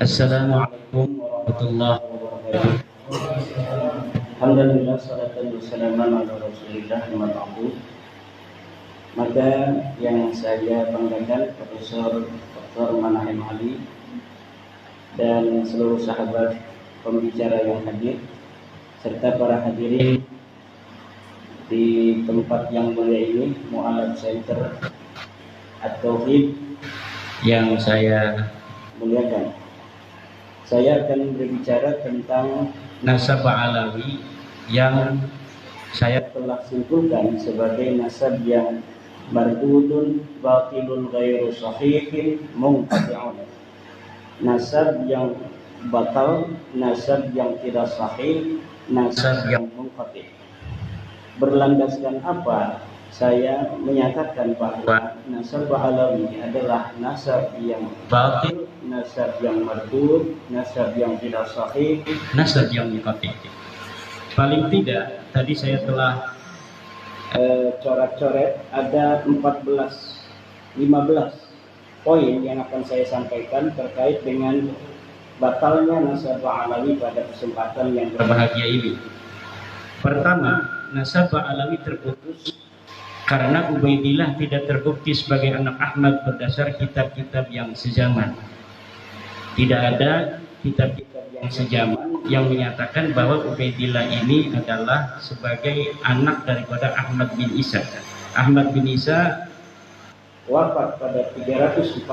Assalamualaikum warahmatullahi wabarakatuh. Alhamdulillah, salatan wassalamu ala rasulillah wa ba'du. Maka yang saya banggakan Profesor Dr. Manahem Ali dan seluruh sahabat pembicara yang hadir serta para hadirin di tempat yang mulia ini, Mu'alaf Center At-Tauhid yang saya muliakan. Saya akan berbicara tentang nasab alawi yang saya telah simpulkan sebagai nasab yang mardudun batilun ghairu sahihin munqati'un. Nasab yang batal, nasab yang tidak sahih, nasab yang munqati'. Berlandaskan apa saya menyatakan bahwa nasab alawi adalah nasab yang batil, nasab yang mardud, nasab yang tidak sahih, nasab yang munqati'. Paling tidak tadi saya telah coret-coret ada 15 poin yang akan saya sampaikan terkait dengan batalnya nasab alawi pada kesempatan yang berbahagia ini. Pertama, nasab alawi terputus karena Ubaidillah tidak terbukti sebagai anak Ahmad berdasar kitab-kitab yang sezaman. Tidak ada kitab-kitab yang sezaman yang menyatakan bahwa Ubaidillah ini adalah sebagai anak daripada Ahmad bin Isa. Ahmad bin Isa wafat pada 345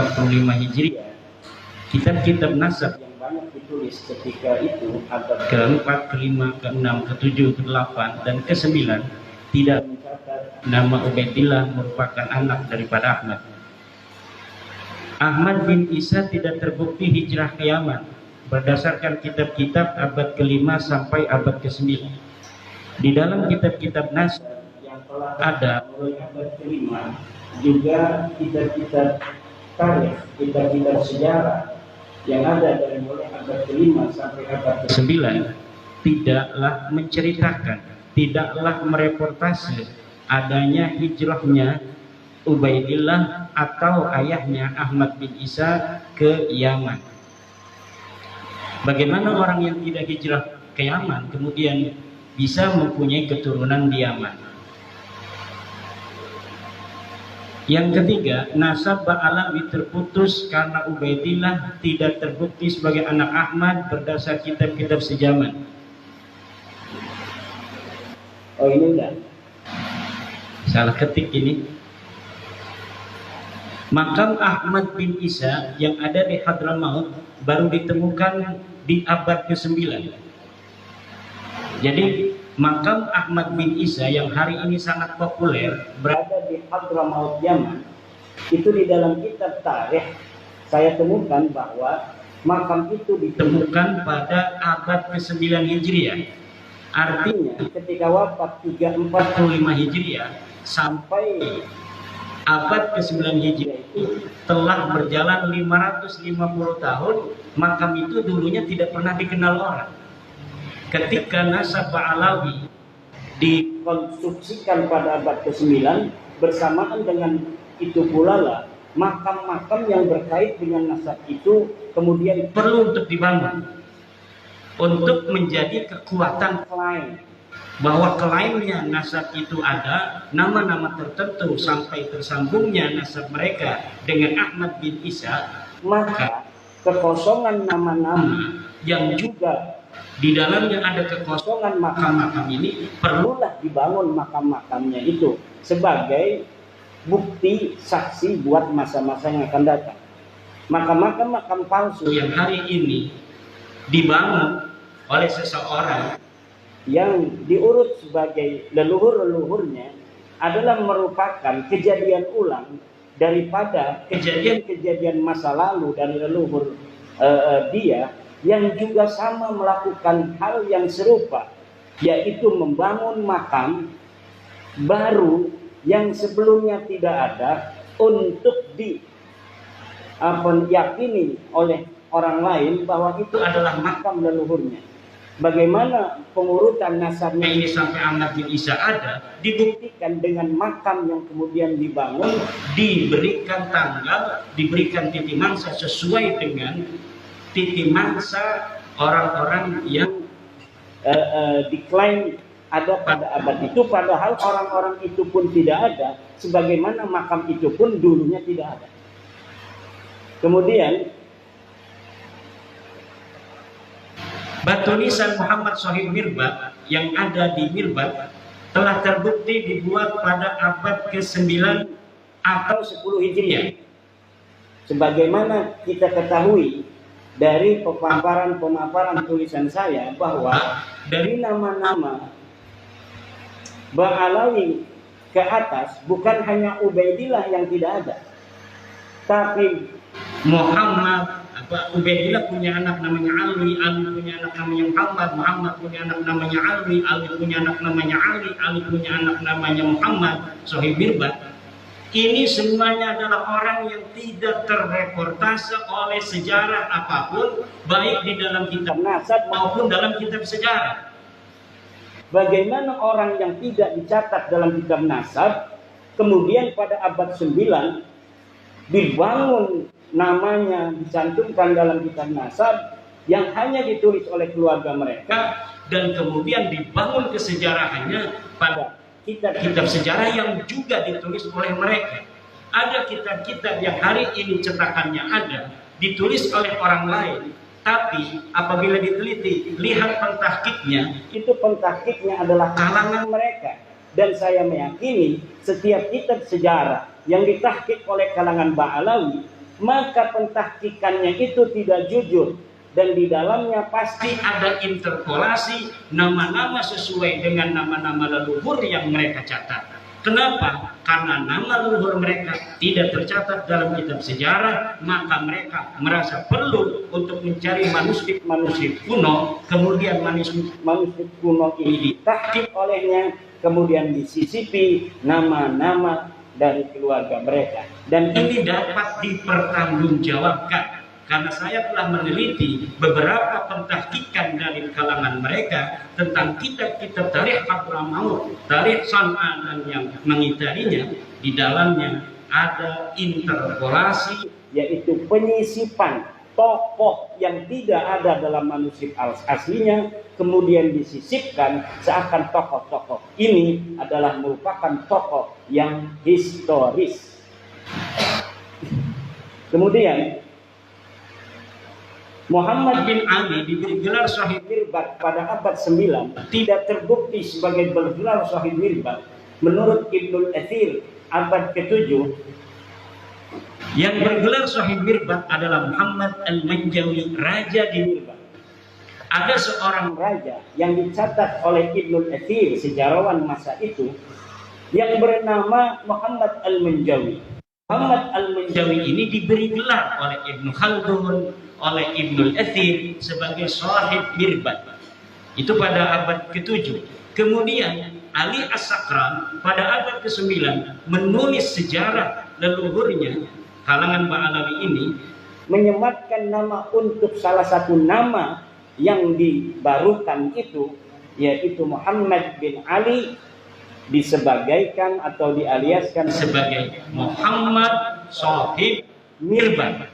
Hijriah. Kitab-kitab nasab yang banyak ditulis ketika itu abad ke-4, ke-5, ke-6, ke-7, ke-8 dan ke-9 tidak mencatat nama Ubaidillah merupakan anak daripada Ahmad. Ahmad bin Isa tidak terbukti hijrah ke Yaman berdasarkan kitab-kitab abad ke-5 sampai abad ke-9. Di dalam kitab-kitab nasab yang telah ada mulai abad ke-5 juga kitab-kitab tarikh, kitab-kitab sejarah yang ada dari mulai abad ke-5 sampai abad ke-9 tidaklah menceritakan, tidaklah mereportase adanya hijrahnya Ubaidillah atau ayahnya Ahmad bin Isa ke Yaman. Bagaimana orang yang tidak hijrah ke Yaman kemudian bisa mempunyai keturunan di Yaman? Yang ketiga, nasab alawi terputus karena Ubaidillah tidak terbukti sebagai anak Ahmad berdasar kitab-kitab sejaman. Oh, ini enggak? Salah ketik ini. Makam Ahmad bin Isa yang ada di Hadramaut baru ditemukan di abad ke-9. Jadi makam Ahmad bin Isa yang hari ini sangat populer berada di Hadramaut Yaman. Itu di dalam kitab tarikh saya temukan bahwa makam itu ditemukan pada abad ke-9 Hijriah. Artinya ketika wafat 345 Hijriah sampai abad ke-9 Hijriah itu telah berjalan 550 tahun, makam itu dulunya tidak pernah dikenal orang. Ketika nasab alawi dikonstruksikan pada abad ke-9, bersamaan dengan itu pula lah makam-makam yang berkait dengan nasab itu kemudian perlu untuk dibangun untuk menjadi kekuatan klaim bahwa klaimnya nasab itu ada nama-nama tertentu sampai tersambungnya nasab mereka dengan Ahmad bin Isa, maka kekosongan nama-nama yang juga di dalamnya ada kekosongan makam-makam ini perlulah dibangun makam-makamnya itu sebagai bukti saksi buat masa-masa yang akan datang. Maka makam-makam palsu yang hari ini dibangun oleh seseorang yang diurut sebagai leluhur-leluhurnya adalah merupakan kejadian ulang daripada kejadian-kejadian masa lalu dari leluhur dia yang juga sama melakukan hal yang serupa, yaitu membangun makam baru yang sebelumnya tidak ada untuk diyakini oleh orang lain bahwa itu adalah makam leluhurnya. Bagaimana pengurutan nasabnya ini sampai Ahmad bin Isa ada dibuktikan dengan makam yang kemudian dibangun, diberikan tanggal, diberikan titik mangsa sesuai dengan titi mangsa orang-orang yang diklaim ada pada abad itu, padahal orang-orang itu pun tidak ada, sebagaimana makam itu pun dulunya tidak ada. Kemudian batu nisan Muhammad Shahid Mirbad yang ada di Mirbad telah terbukti dibuat pada abad ke-9 atau 10 Hijriah. Sebagaimana kita ketahui dari pemaparan tulisan saya bahwa dari nama-nama Ba'alawi ke atas bukan hanya Ubaidillah yang tidak ada, tapi Muhammad, Ubaidillah punya anak namanya Ali, Ali punya anak namanya Muhammad, Muhammad punya anak namanya Ali, Ali punya anak namanya Ali, Ali punya anak namanya Muhammad Shahid Mirbad. Ini semuanya adalah orang yang tidak terreportase oleh sejarah apapun, baik di dalam kitab nasab maupun dalam kitab sejarah. Bagaimana orang yang tidak dicatat dalam kitab nasab, kemudian pada abad 9 dibangun namanya, dicantumkan dalam kitab nasab yang hanya ditulis oleh keluarga mereka, dan kemudian dibangun kesejarahannya pada kitab-kitab sejarah yang juga ditulis oleh mereka. Ada kitab-kitab yang hari ini cetakannya ada, ditulis oleh orang lain, tapi apabila diteliti, lihat pentahkiknya, itu pentahkiknya adalah kalangan mereka. Dan saya meyakini setiap kitab sejarah yang ditahkik oleh kalangan Ba'alawi, maka pentahkikannya itu tidak jujur, dan di dalamnya pasti ada interpolasi nama-nama sesuai dengan nama-nama leluhur yang mereka catat. Kenapa? Karena nama leluhur mereka tidak tercatat dalam kitab sejarah, maka mereka merasa perlu untuk mencari manuskrip kuno, kemudian manuskrip kuno ini ditahkik olehnya, kemudian disisipi nama-nama dari keluarga mereka. Dan ini dapat dipertanggungjawabkan, karena saya telah meneliti beberapa pentahkikan dari kalangan mereka tentang kitab-kitab tarikh Hadramaut, tarikh San'a dan yang mengitarinya. Di dalamnya ada interpolasi, yaitu penyisipan tokoh yang tidak ada dalam manuskrip aslinya, kemudian disisipkan seakan tokoh-tokoh ini adalah merupakan tokoh yang historis. Kemudian Muhammad bin Ali diberi gelar Shahid Mirbad pada abad 9 tidak terbukti sebagai bergelar Shahid Mirbad. Menurut Ibnul Athir abad ke-7, yang bergelar Shahid Mirbad adalah Muhammad Al-Manjawi, raja di Mirbad. Ada seorang raja yang dicatat oleh Ibnul Athir, sejarawan masa itu, yang bernama Muhammad Al-Manjawi. Muhammad Al-Manjawi ini diberi gelar oleh Ibnu Khaldun, oleh Ibnul Athir sebagai Shahid Mirbad. Itu pada abad ke-7. Kemudian Ali As-Sakran pada abad ke-9 menulis sejarah leluhurnya, kalangan Ba'alawi ini, menyematkan nama untuk salah satu nama yang dibarukan itu, yaitu Muhammad bin Ali, disebagaikan atau dialiaskan sebagai Muhammad Shahid Mirbad.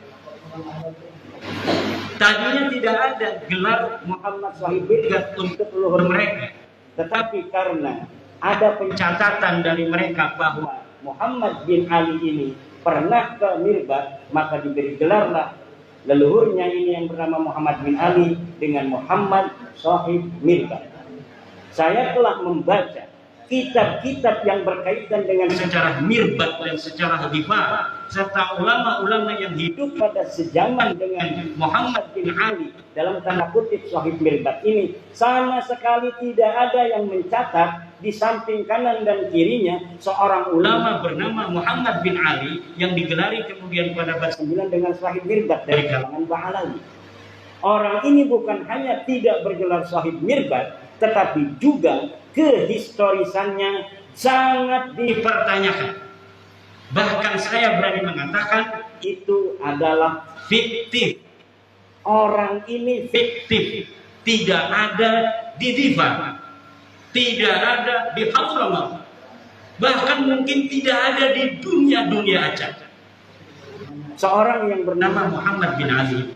Tadinya tidak ada gelar Muhammad Shahid Mirbad untuk leluhur mereka, tetapi karena ada pencatatan dari mereka bahwa Muhammad bin Ali ini pernah ke Mirbad, maka diberi gelarlah leluhurnya ini yang bernama Muhammad bin Ali dengan Muhammad Shahid Mirbad. Saya telah membaca kitab-kitab yang berkaitan dengan sejarah Mirbad dan sejarah Hifar, serta ulama-ulama yang hidup pada sejaman dengan Muhammad bin Ali dalam tanda kutip Shahid Mirbad ini, sama sekali tidak ada yang mencatat di samping kanan dan kirinya seorang ulama bernama Muhammad bin Ali yang digelari kemudian pada abad 9 dengan Shahid Mirbad dari kalangan Ba'alawi. Orang ini bukan hanya tidak bergelar Shahid Mirbad, tetapi juga kehistorisannya sangat dipertanyakan. Bahkan saya berani mengatakan itu adalah fiktif. Orang ini fiktif, tidak ada di Diva, tidak ada di Hadramaut, bahkan mungkin tidak ada di dunia Aceh. Seorang yang bernama Muhammad bin Ali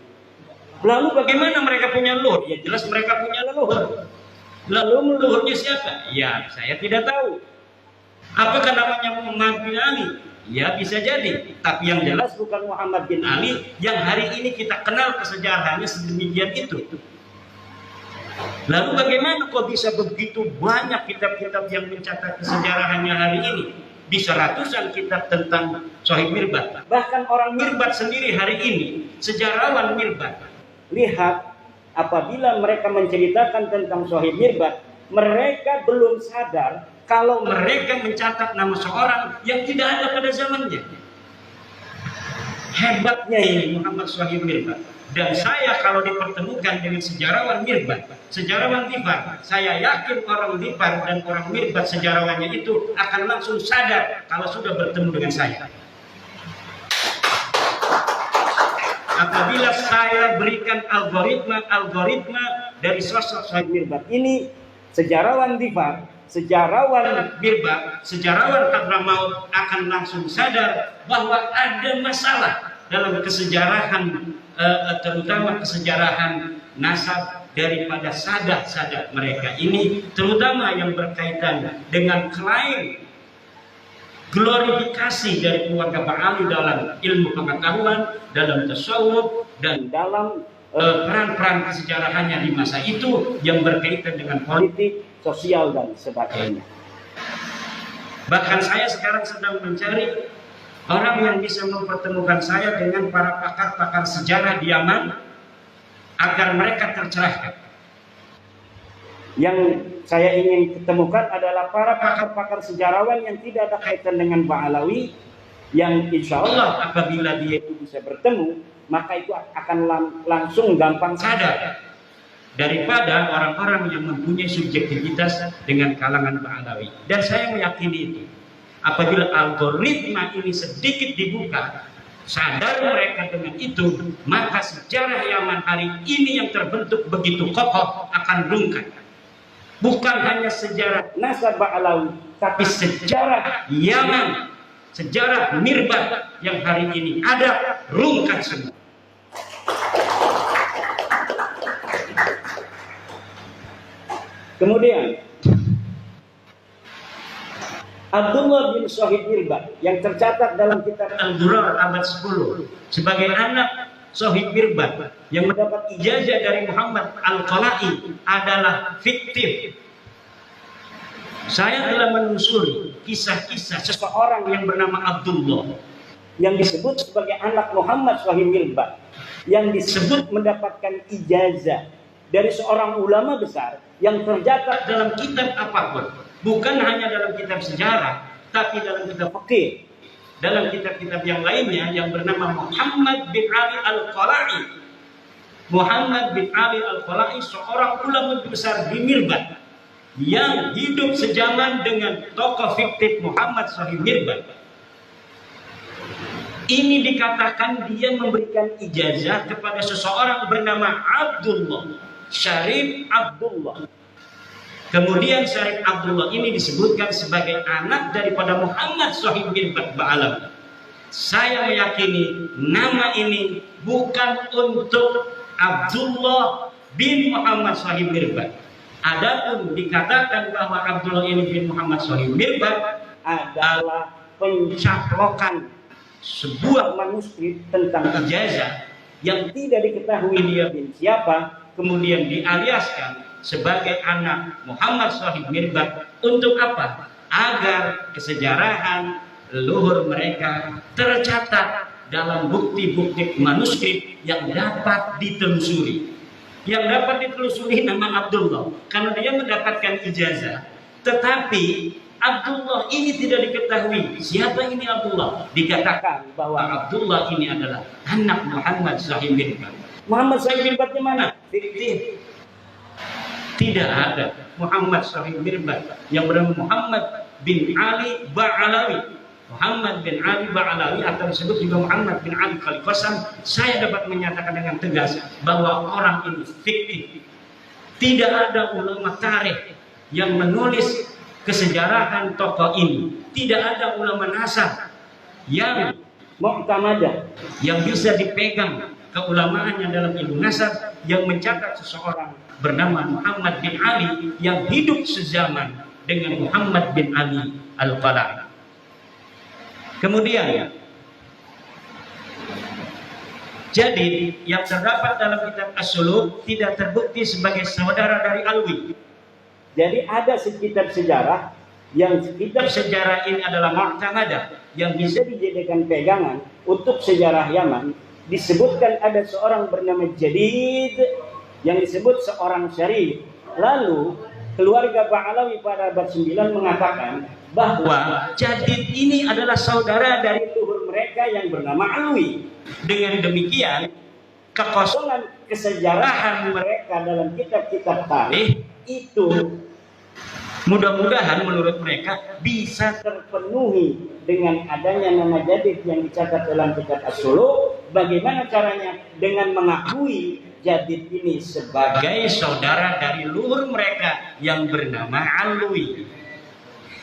Lalu bagaimana mereka punya leluhur? Ya jelas mereka punya leluhur. Lalu leluhurnya siapa? Ya saya tidak tahu. Apakah namanya Muhammad bin Ali? Ya bisa jadi. Tapi yang jelas bukan Muhammad bin Ali yang hari ini kita kenal kesejarahannya sedemikian itu. Lalu bagaimana kok bisa begitu banyak kitab-kitab yang mencatat kesejarahannya hari ini? Bisa ratusan kitab tentang Sohib Mirbat. Bahkan orang Mirbat sendiri hari ini, sejarawan Mirbat, lihat apabila mereka menceritakan tentang Sohib Mirbat, mereka belum sadar kalau mereka mencatat nama seorang yang tidak ada pada zamannya. Hebatnya ini Muhammad Sohib Mirbat. Dan saya kalau dipertemukan dengan sejarawan Mirbat, sejarawan Difar, saya yakin orang Difar dan orang Mirbat sejarawannya itu akan langsung sadar kalau sudah bertemu dengan saya. Apabila saya berikan algoritma dari sosok Sohib Mirbat ini, sejarawan Difar, sejarawan Mirbat, sejarawan Hadramaut akan langsung sadar bahwa ada masalah dalam kesejarahan, terutama kesejarahan nasab daripada sadat-sadat mereka ini, terutama yang berkaitan dengan klaim glorifikasi dari keluarga Ba'ali dalam ilmu pengetahuan, dalam tasawuf, dan dalam peran-peran kesejarahannya di masa itu yang berkaitan dengan politik, sosial, dan sebagainya. Bahkan saya sekarang sedang mencari orang yang bisa mempertemukan saya dengan para pakar-pakar sejarah di Yaman agar mereka tercerahkan. Yang saya ingin ketemukan adalah para pakar-pakar sejarawan yang tidak ada kaitan dengan Ba'alawi, yang insya Allah apabila dia itu bisa bertemu, maka itu akan langsung gampang sadar daripada orang-orang yang mempunyai subjektivitas dengan kalangan Ba'alawi. Dan saya meyakini itu. Apabila algoritma ini sedikit dibuka, sadar mereka dengan itu, maka sejarah Yaman hari ini yang terbentuk begitu kokoh akan rungkat. Bukan hanya sejarah nasab Ba'alawi, tapi sejarah Yaman, sejarah Mirbat yang hari ini ada rungkat semua. Kemudian Abdullah bin Sohib Mirbat yang tercatat dalam kitab Al-Durar abad 10 sebagai anak Sohib Mirbat yang mendapat ijazah dari Muhammad Al-Qala'i adalah fiktif. Saya telah menelusuri kisah-kisah seseorang yang bernama Abdullah yang disebut sebagai anak Muhammad Sohib Mirbat, yang disebut mendapatkan ijazah dari seorang ulama besar yang tercatat dalam kitab apapun. Bukan hanya dalam kitab sejarah, tapi dalam kitab fikih, dalam kitab-kitab yang lainnya yang bernama Muhammad bin Ali Al-Qala'i. Muhammad bin Ali Al-Qala'i seorang ulama besar di Mirbat yang hidup sejaman dengan tokoh fiktif Muhammad Sohib Mirbat. Ini dikatakan dia memberikan ijazah kepada seseorang bernama Abdullah, Syarif Abdullah. Kemudian Syarif Abdullah ini disebutkan sebagai anak daripada Muhammad Sohib Mirbat Ba'alawi. Saya meyakini nama ini bukan untuk Abdullah bin Muhammad Sohib Mirbat. Adapun dikatakan bahwa Abdullah ini bin Muhammad Sohib Mirbat adalah pencaplokan sebuah manuskrip tentang ijazah yang tidak diketahui dia bin siapa, kemudian dialiaskan sebagai anak Muhammad Sohib Mirbat. Untuk apa? Agar kesejarahan leluhur mereka tercatat dalam bukti-bukti manuskrip yang dapat ditelusuri. Yang dapat ditelusuri nama Abdullah karena dia mendapatkan ijazah. Tetapi Abdullah ini tidak diketahui siapa ini Abdullah. Dikatakan bahwa Abdullah ini adalah anak Muhammad Sohib Mirbat. Muhammad Sohib Mirbat di mana? Fiktif. Tidak ada Muhammad Sohib Mirbat yang bernama Muhammad bin Ali Ba'alawi. Muhammad bin Ali Ba'alawi atau disebut juga Muhammad bin Ali Khalifasan. Saya dapat menyatakan dengan tegas bahwa orang ini fiktif. Tidak ada ulama tarikh yang menulis kesejarahan tokoh ini. Tidak ada ulama nasab yang mu'tamadah, yang bisa dipegang keulamaannya dalam ilmu nasab yang mencatat seseorang bernama Muhammad bin Ali yang hidup sezaman dengan Muhammad bin Ali Al-Qala'i. Kemudian, jadi yang terdapat dalam kitab As-Suluk tidak terbukti sebagai saudara dari Alwi. Jadi ada kitab sejarah yang kitab sejarah ini adalah mu'tamadah yang bisa dijadikan pegangan untuk sejarah Yaman. Disebutkan ada seorang bernama Jadid yang disebut seorang syarif. Lalu keluarga Ba'alawi pada abad 9 mengatakan bahwa Jadid ini adalah saudara dari leluhur mereka yang bernama Alwi. Dengan demikian, kekosongan kesejarahan mereka dalam kitab-kitab tarikh itu mudah-mudahan menurut mereka bisa terpenuhi dengan adanya nama Jadid yang dicatat dalam kitab As-Suluk. Bagaimana caranya? Dengan mengakui Jadid ini sebagai saudara dari leluhur mereka yang bernama Alwi.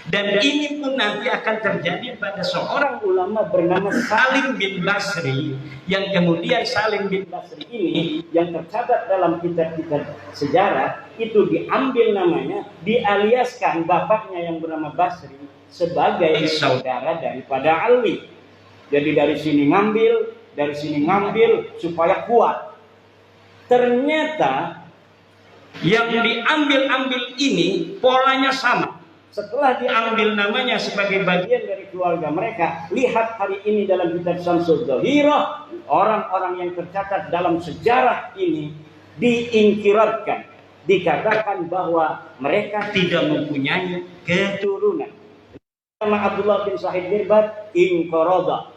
Dan ini pun nanti akan terjadi pada seorang ulama bernama Salim bin Basri, yang kemudian Salim bin Basri ini yang tercatat dalam kitab-kitab sejarah itu diambil namanya, dialiaskan bapaknya yang bernama Basri sebagai saudara daripada Alwi. Jadi dari sini ngambil supaya kuat. Ternyata yang diambil ini polanya sama. Setelah diambil namanya sebagai bagian dari keluarga mereka, lihat hari ini dalam kitab Syamsul Dhahirah, orang-orang yang tercatat dalam sejarah ini diingkiratkan, dikatakan bahwa mereka tidak mempunyai keturunan. Nama Abdullah bin Sa'id Mirbad inqarada,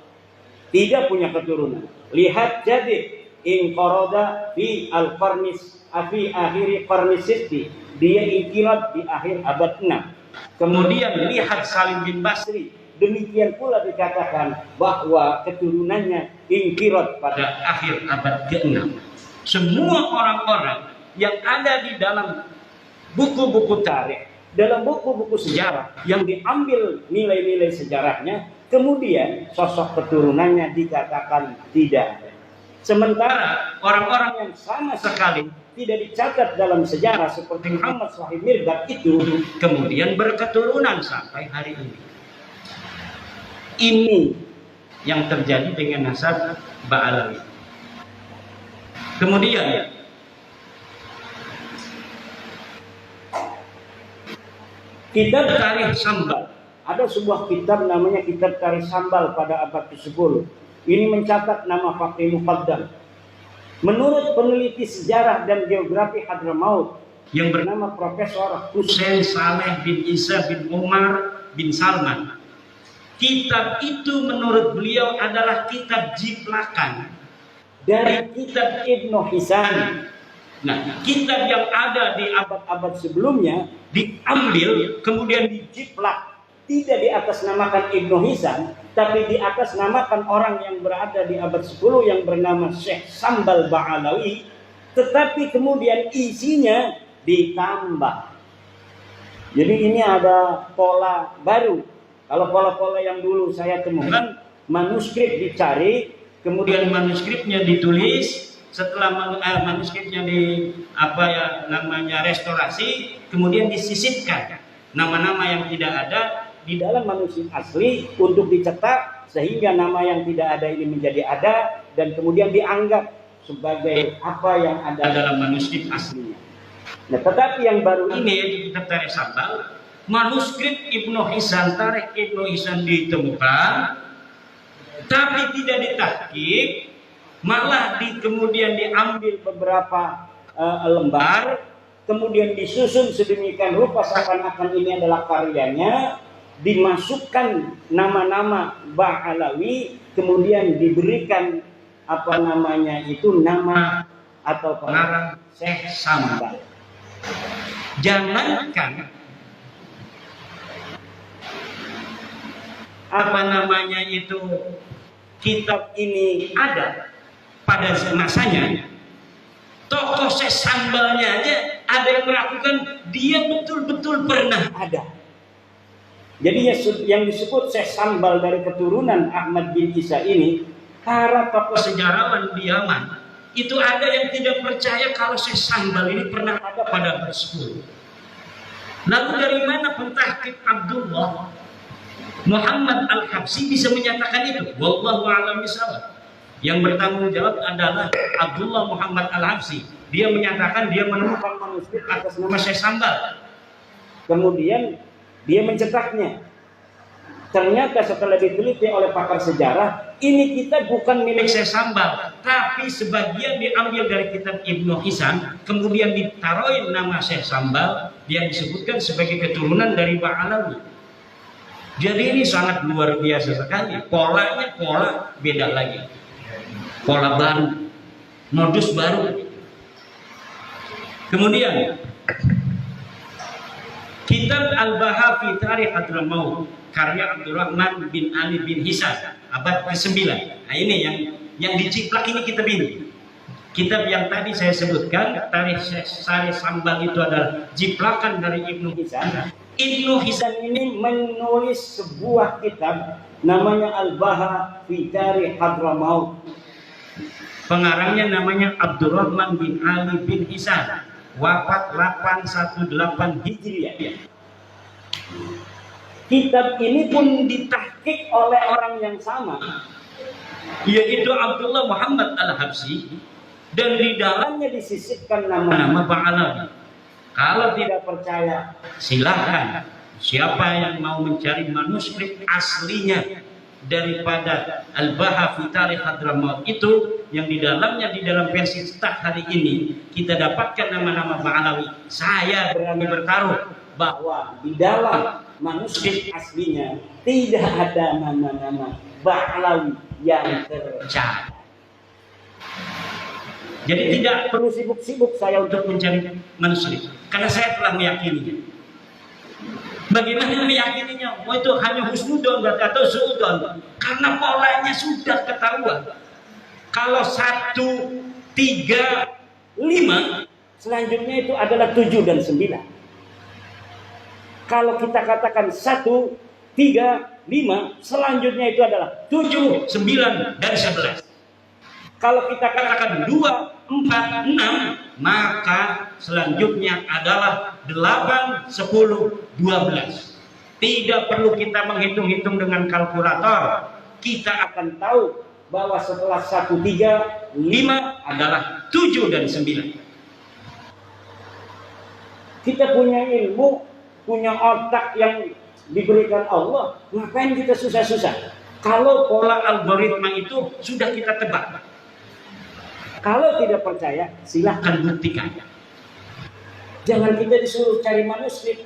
tidak punya keturunan. Lihat Jadid inqarada fi al-qarnis fi akhir qarnis sitti, dia ingkirat di akhir abad 6. Kemudian lihat Salim bin Basri, demikian pula dikatakan bahwa keturunannya ingkirat pada akhir abad ke-6. Semua orang-orang yang ada di dalam buku-buku tarikh, dalam buku-buku sejarah yang diambil nilai-nilai sejarahnya, kemudian sosok keturunannya dikatakan tidak ada. Sementara orang-orang yang sama sekali tidak dicatat dalam sejarah seperti Muhammad Sahib Mirdad itu kemudian berketurunan sampai hari ini. Ini yang terjadi dengan nasab Ba'alawi. Kemudian kitab Tarikh Sambal, ada sebuah kitab namanya Kitab Tarikh Sambal pada abad ke-10. Ini mencatat nama Fakih Muqaddam. Menurut peneliti sejarah dan geografi Hadramaut yang bernama Profesor Hussein Saleh bin Isa bin Umar bin Salman, kitab itu menurut beliau adalah kitab jiplakan dari kitab Ibnu Hisan. Nah, kitab yang ada di abad-abad sebelumnya diambil kemudian dijiplak, tidak di atas namakan Ibnu Hisan, tapi di atas namakan orang yang berada di abad 10 yang bernama Syekh Sambal Ba'alawi, tetapi kemudian isinya ditambah. Jadi ini ada pola baru. Kalau pola-pola yang dulu saya temukan, manuskrip dicari, kemudian manuskripnya ditulis, setelah manuskripnya restorasi, kemudian disisipkan nama-nama yang tidak ada di dalam manuskrip asli untuk dicetak, sehingga nama yang tidak ada ini menjadi ada dan kemudian dianggap sebagai apa yang ada dalam manuskrip aslinya. Nah, tetapi yang baru ini di kitab Tarikh Sambal, manuskrip Ibnu Hisan, Tarikh Ibnu Hisan ditemukan, tapi tidak ditahqiq, malah kemudian diambil beberapa lembar, kemudian disusun sedemikian rupa seakan-akan ini adalah karyanya, dimasukkan nama-nama Ba'alawi, kemudian diberikan nama atau pengarang Syekh Sambal. Jangankan kitab ini ada pada masanya, tokoh Syekh Sambalnya aja ada yang melakukan, dia betul-betul pernah ada. Jadi yang disebut Syekh Sambal dari keturunan Ahmad bin Isa ini, para tokoh sejarawan di Yaman itu ada yang tidak percaya kalau Syekh Sambal ini pernah ada pada abad 10. Lalu dari mana pentahqiq Abdullah Muhammad Al-Habsyi bisa menyatakan itu? Wallahu a'lam bishawab. Yang bertanggung jawab adalah Abdullah Muhammad Al-Habsyi. Dia menyatakan dia menemukan manuskrip atas nama Syekh Sambal. Kemudian dia mencetaknya. Ternyata setelah diteliti oleh pakar sejarah, ini kitab bukan milik Syekh Sambal, tapi sebagian diambil dari kitab Ibnu Hisan, kemudian ditaruhin nama Syekh Sambal yang disebutkan sebagai keturunan dari Ba'alawi. Jadi ini sangat luar biasa sekali. Polanya pola beda lagi, pola baru, modus baru. Kemudian kitab Al-Baha fi Tarikh Hadramaut karya Abdurrahman bin Ali bin Hisan abad ke-9. Nah ini yang diciplak ini kitab ini. Kitab yang tadi saya sebutkan Tarikh Syekh Sambal itu adalah ciplakan dari Ibnu Hisan. Ibnu Hisan ini menulis sebuah kitab namanya Al-Baha fi Tarikh Hadramaut. Pengarangnya namanya Abdurrahman bin Ali bin Hisan, wafat 818 Hijriah. Kitab ini pun ditahqiq oleh orang yang sama, yaitu Abdullah Muhammad Al-Habsyi, dan di dalamnya disisipkan nama-nama Ba'alawi. Kalau tidak percaya, silahkan. Siapa yang mau mencari manuskrip aslinya daripada Al-Baha fi Tarikh Hadramaut itu, yang di dalamnya, di dalam versi cetak hari ini kita dapatkan nama-nama Ba'alawi. Saya berani bertaruh bahwa di dalam manuskrip aslinya tidak ada nama-nama Ba'alawi yang tercatat. Jadi tidak perlu sibuk-sibuk saya untuk mencari manuskrip, karena saya telah meyakininya. Bagaimana meyakininya? Oh, itu hanya husnudon atau suudon, karena polanya sudah ketahuan. Kalau 1, 3, 5, selanjutnya itu adalah 7 dan 9. Kalau kita katakan 1, 3, 5, selanjutnya itu adalah 7, 9, dan 11. Kalau kita katakan 2, 4, 6, maka selanjutnya adalah 8, 10, 12. Tidak perlu kita menghitung-hitung dengan kalkulator. Kita akan tahu bahwa setelah 1, 3, 5 adalah 7 dan 9. Kita punya ilmu, punya otak yang diberikan Allah, ngapain kita susah-susah? Kalau pola algoritma itu sudah kita tebak. Kalau tidak percaya, silahkan buktikan. Jangan kita disuruh cari manuskrip.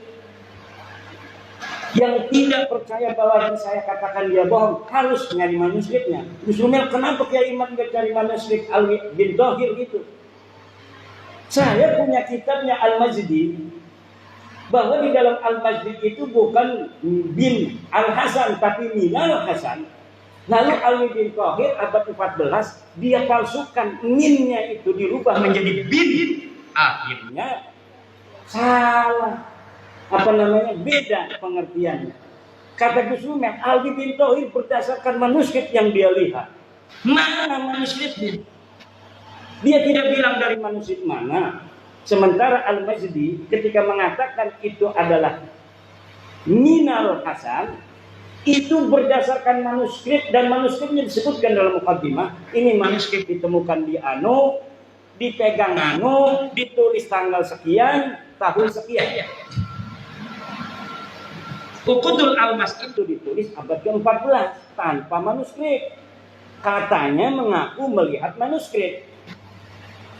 Yang tidak percaya bahwa yang saya katakan dia bohong, harus nyari manuskripnya. Justru kenapa Kiai Imam nggak cari manuskrip Alwi bin Thohir gitu? Saya punya kitabnya Al-Majdi, bahwa di dalam Al-Majdi itu bukan bin Al-Hasan tapi Minal Hasan. Lalu Alwi bin Thohir abad 14 dia palsukan, minnya itu dirubah menjadi bin. Akhirnya salah, beda pengertiannya. Kata Gus Umar, Alwi bin Thohir berdasarkan manuskrip yang dia lihat. Mana manuskripnya? Dia tidak bilang dari manuskrip mana. Sementara Al-Majdi ketika mengatakan itu adalah Minal Hasan, itu berdasarkan manuskrip, dan manuskripnya disebutkan dalam mukaddimah. Ini manuskrip ditemukan di Anu, dipegang Anu, ditulis tanggal sekian, tahun sekian. Uqudul Almas itu ditulis abad ke-14 tanpa manuskrip. Katanya mengaku melihat manuskrip,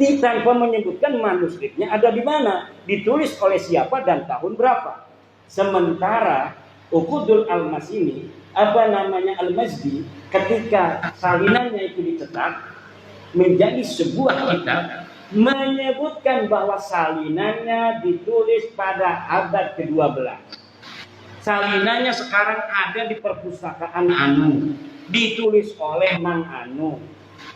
tanpa menyebutkan manuskripnya ada di mana, ditulis oleh siapa dan tahun berapa. Sementara Uqudul Almas ini, Al-Majdi, ketika salinannya itu dicetak menjadi sebuah kitab, menyebutkan bahwa salinannya ditulis pada abad ke-12. Salinannya sekarang ada di perpustakaan Anu, ditulis oleh Mang Anu.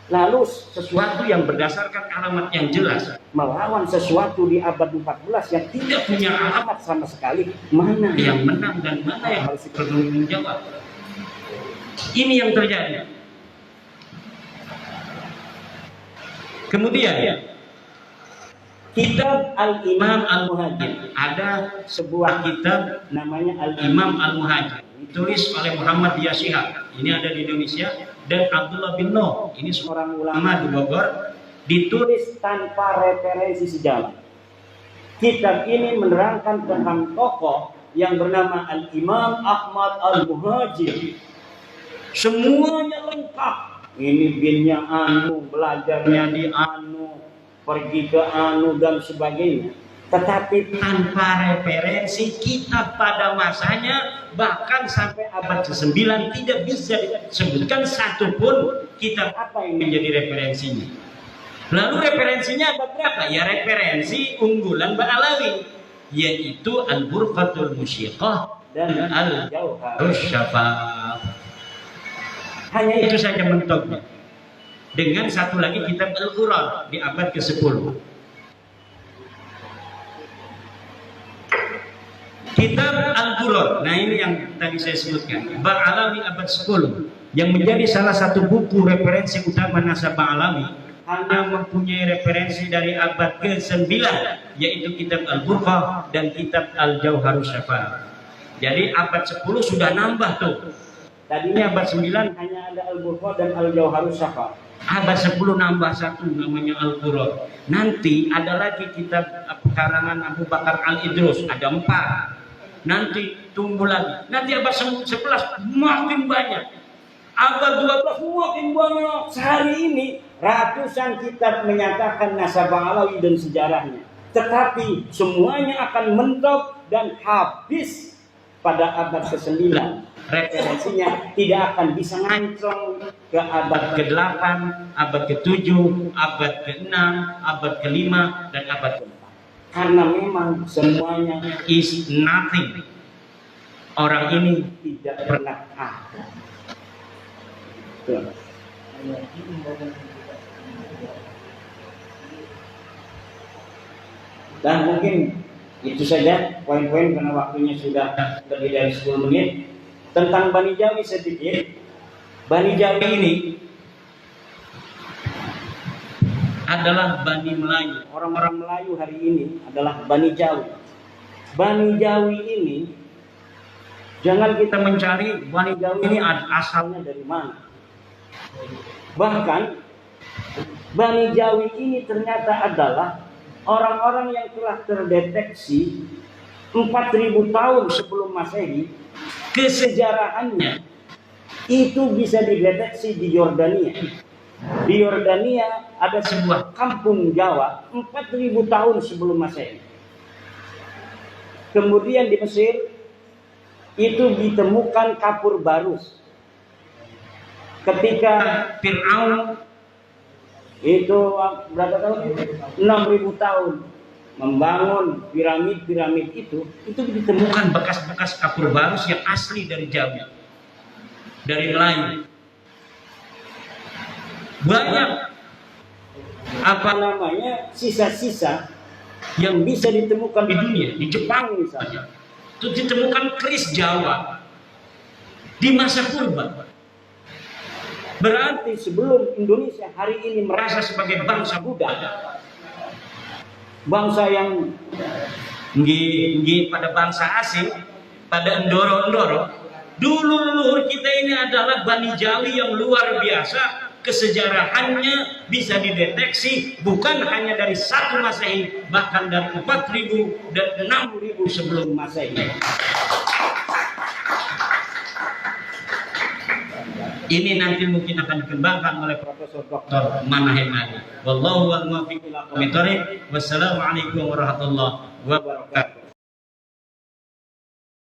Lalu sesuatu yang berdasarkan alamat yang jelas melawan sesuatu di abad 14 yang tidak punya alamat sama sekali, mana yang menang dan mana yang harus dipertanggung jawab. Ini yang terjadi. Kemudian kitab Al-Imam Al-Muhajir, ada sebuah kitab namanya Al-Imam Al-Muhajir, ditulis oleh Muhammad Yashihab, ini ada di Indonesia, dan Abdullah bin Noh, ini seorang ulama di Bogor, ditulis tanpa referensi sejarah. Kitab ini menerangkan tentang tokoh yang bernama Al-Imam Ahmad Al-Muhajir. Semuanya lengkap. Ini binnya anu, belajarnya di anu, pergi ke anu dan sebagainya. Tetapi tanpa referensi kitab pada masanya, bahkan sampai abad ke-9 tidak bisa disebutkan satupun kitab apa yang menjadi referensinya. Lalu referensinya abad berapa? Ya referensi unggulan Ba'alawi, yaitu Al-Burqatul Musyiqah dan Al-Jauharus Syafaf. Hanya itu saja mentoknya. Dengan satu lagi kitab Al-Quran di abad ke-10. Kitab Al-Quran, nah ini yang tadi saya sebutkan, Ba'alawi abad 10, yang menjadi salah satu buku referensi utama nasab Ba'alawi, hanya mempunyai referensi dari abad ke-9, yaitu kitab Al-Burqah dan kitab Al-Jauharus Syafaf. Jadi abad 10 sudah nambah tuh. Tadinya abad 9 hanya ada Al-Burqah dan Al-Jauharus Syafaf. Abad 10 nambah satu namanya Al-Quran. Nanti ada lagi kitab karangan Abu Bakar Al-Idrus, ada 4. Nanti tunggu lagi. Nanti abad 11 makin banyak. Abad 12 makin banyak. Sehari ini ratusan kitab menyatakan nasab Ba'alawi dan sejarahnya. Tetapi semuanya akan mentok dan habis pada abad ke-9. Referensinya tidak akan bisa ngancong ke abad ke-8, abad ke-7, abad ke-6, abad ke-5, dan abad ke-4. Karena memang semuanya is nothing. Orang ini tidak pernah ada. Dan mungkin itu saja poin-poin karena waktunya sudah lebih dari 10 menit. Tentang Bani Jawi sedikit. Bani Jawi ini adalah Bani Melayu. Orang-orang Melayu hari ini adalah Bani Jawi. Bani Jawi ini, jangan kita mencari Bani Jawi ini asalnya dari mana. Bahkan Bani Jawi ini ternyata adalah orang-orang yang telah terdeteksi 4.000 tahun sebelum Masehi. Kesejarahannya itu bisa dideteksi di Yordania. Di Yordania ada sebuah kampung Jawa 4.000 tahun sebelum Masehi. Kemudian di Mesir itu ditemukan kapur barus. Ketika Fir'aun itu berapa tahun? 6.000 tahun membangun piramid-piramid itu ditemukan bekas-bekas kapur barus yang asli dari Jawa, dari Melayu. Banyak sisa-sisa yang bisa ditemukan di dunia. Di Jepang misalnya itu ditemukan keris Jawa di masa purba. Berarti sebelum Indonesia hari ini merasa sebagai bangsa Buddha, bangsa yang pada bangsa asing, pada endoro-endoro, dulu leluhur kita ini adalah Bani Jawi yang luar biasa. Kesejarahannya bisa dideteksi bukan hanya dari 1 Masehi, bahkan dari 4.000 dan 6.000 sebelum Masehi. Ini nanti mungkin akan dikembangkan oleh Profesor Dr. Manahemani. Wallahu a'lam bishawab. Wassalamualaikum warahmatullahi wabarakatuh.